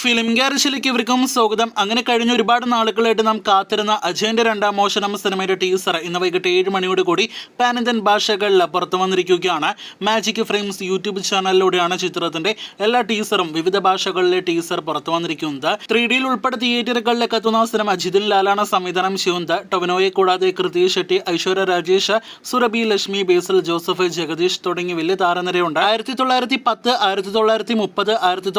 Film ഗ്യാരേജിലേക്ക് ഇവർക്കും സ്വാഗതം. അങ്ങനെ കഴിഞ്ഞ ഒരുപാട് നാളുകളായിട്ട് നാം കാത്തിരുന്ന അജയന്റെ രണ്ടാം മോഷണം സിനിമയുടെ ടീസർ ഇന്ന് വൈകിട്ട് 7 മണിയോട് കൂടി പാൻ ഇന്ത്യൻ ഭാഷകളിൽ പുറത്തു വന്നിരിക്കുകയാണ്. മാജിക് ഫ്രെയിംസ് യൂട്യൂബ് ചാനലിലൂടെയാണ് ചിത്രത്തിന്റെ എല്ലാ ടീസറും വിവിധ ഭാഷകളിലെ ടീസർ പുറത്തു വന്നിരിക്കുന്നത്. 3Dയിൽ ഉൾപ്പെടെ തിയേറ്ററുകളിലേക്ക് എത്തുന്ന സിനിമ ജിതിൻ ലാലാണ് സംവിധാനം ചെയ്യുന്നത്. ടൊവിനോയെ കൂടാതെ കൃതി ഷെട്ടി, ഐശ്വര്യ രാജേഷ്, സുരഭി ലക്ഷ്മി, ബേസിൽ ജോസഫ്, ജഗദീഷ് തുടങ്ങി വലിയ താരനിരയുണ്ട്. 1910, 1930,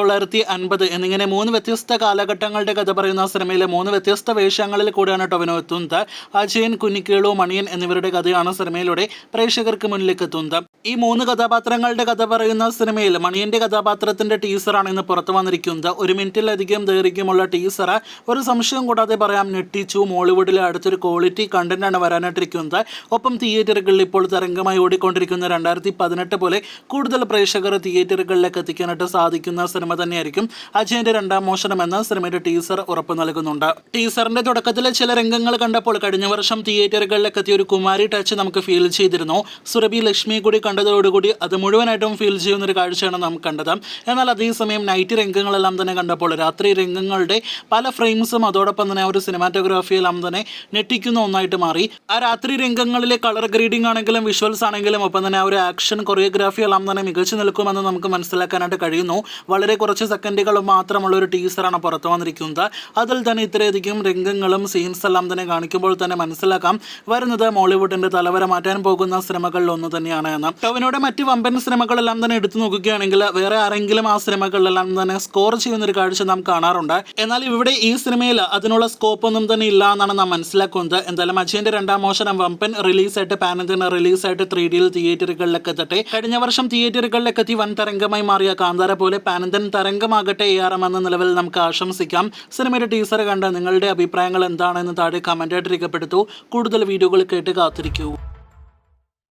1950 എന്നിങ്ങനെ 3 വ്യത്യസ്ത കാലഘട്ടങ്ങളുടെ കഥ പറയുന്ന സിനിമയിലെ 3 വ്യത്യസ്ത വേഷങ്ങളിൽ കൂടിയാണ് ടൊവിനോ എത്തുന്നത്. അജയൻ, കുഞ്ഞിക്കേളു, മണിയൻ എന്നിവരുടെ കഥയാണ് സിനിമയിലൂടെ പ്രേക്ഷകർക്ക് മുന്നിലേക്ക് എത്തുന്നത്. ഈ 3 കഥാപാത്രങ്ങളുടെ കഥ പറയുന്ന സിനിമയിൽ മണിയന്റെ കഥാപാത്രത്തിന്റെ ടീസറാണ് ഇന്ന് പുറത്തു വന്നിരിക്കുന്നത്. 1 മിനിറ്റിലധികം ദൈർഘ്യമുള്ള ടീസർ ഒരു സംശയം കൂടാതെ പറയാം ഞെട്ടിച്ചു. മോളിവുഡിലെ അടുത്തൊരു ക്വാളിറ്റി കണ്ടന്റാണ് വരാനായിട്ടിരിക്കുന്നത്. ഒപ്പം തിയേറ്ററുകളിൽ ഇപ്പോൾ തരംഗമായി ഓടിക്കൊണ്ടിരിക്കുന്ന 2018 പോലെ കൂടുതൽ പ്രേക്ഷകർ തിയേറ്ററുകളിലേക്ക് എത്തിക്കാനായിട്ട് സാധിക്കുന്ന സിനിമ തന്നെയായിരിക്കും അജയന്റെ രണ്ടാം മോഷണം എന്ന സിനിമയുടെ ടീസർ ഉറപ്പ് നൽകുന്നുണ്ട്. ടീസറിന്റെ തുടക്കത്തിലെ ചില രംഗങ്ങൾ കണ്ടപ്പോൾ കഴിഞ്ഞ വർഷം തിയേറ്ററുകളിലേക്ക് എത്തിയ ഒരു കുമാരി ടച്ച് നമുക്ക് ഫീൽ ചെയ്തിരുന്നു. സുരഭി ലക്ഷ്മി കൂടി കണ്ടതോടുകൂടി അത് മുഴുവനായിട്ടും ഫീൽ ചെയ്യുന്ന ഒരു കാഴ്ചയാണ് നാം കണ്ടത്. എന്നാൽ അതേസമയം നൈറ്റ് രംഗങ്ങളെല്ലാം തന്നെ കണ്ടപ്പോൾ രാത്രി രംഗങ്ങളുടെ പല ഫ്രെയിംസും അതോടൊപ്പം തന്നെ ഒരു സിനിമാറ്റോഗ്രാഫിയെല്ലാം തന്നെ ഞെട്ടിക്കുന്ന ഒന്നായിട്ട് മാറി. ആ രാത്രി രംഗങ്ങളിലെ കളർ ഗ്രേഡിംഗ് ആണെങ്കിലും വിഷ്വൽസ് ആണെങ്കിലും ഒപ്പം തന്നെ ആ ഒരു ആക്ഷൻ കൊറിയോഗ്രാഫി എല്ലാം തന്നെ മികച്ചു നിൽക്കുമെന്ന് നമുക്ക് മനസ്സിലാക്കാനായിട്ട് കഴിയുന്നു. വളരെ കുറച്ച് സെക്കൻഡുകൾ മാത്രമുള്ള ഒരു ടീസറാണ് പുറത്തു വന്നിരിക്കുന്നത്. അതിൽ തന്നെ ഇത്രയധികം രംഗങ്ങളും സീൻസ് എല്ലാം തന്നെ കാണിക്കുമ്പോൾ തന്നെ മനസ്സിലാക്കാം വരുന്നത് മോളിവുഡിന്റെ തലവര മാറ്റാൻ പോകുന്ന സിനിമകളിൽ ഒന്ന് തന്നെയാണ് എന്ന്. ടൊവിനോയുടെ മറ്റ് വമ്പൻ സിനിമകളെല്ലാം തന്നെ എടുത്തു നോക്കുകയാണെങ്കിൽ വേറെ ആരെങ്കിലും ആ സിനിമകളിലെല്ലാം തന്നെ സ്കോർ ചെയ്യുന്ന ഒരു കാഴ്ച നാം കാണാറുണ്ട്. എന്നാൽ ഇവിടെ ഈ സിനിമയിൽ അതിനുള്ള സ്കോപ്പ് ഒന്നും തന്നെ ഇല്ല എന്നാണ് നാം മനസ്സിലാക്കുന്നത്. എന്തായാലും അജയന്റെ രണ്ടാം മോഷണം വമ്പൻ റിലീസായിട്ട് പാൻ ഇന്ത്യൻ റിലീസായിട്ട് 3Dയിൽ തിയേറ്ററുകളിലേക്ക് എത്തട്ടെ. കഴിഞ്ഞ വർഷം തിയേറ്ററുകളിലേക്ക് എത്തി വൻ തരംഗമായി മാറിയ കാന്താര പോലെ പാൻ ഇന്ത്യൻ തരംഗമാകട്ടെ ARM എന്ന നിലവിൽ നമുക്ക് ആശംസിക്കാം. സിനിമയുടെ ടീസർ കണ്ട് നിങ്ങളുടെ അഭിപ്രായങ്ങൾ എന്താണെന്ന് താഴെ കമന്റായിട്ട് രേഖപ്പെടുത്തൂ. കൂടുതൽ വീഡിയോകൾ കേട്ട് കാത്തിരിക്കൂ.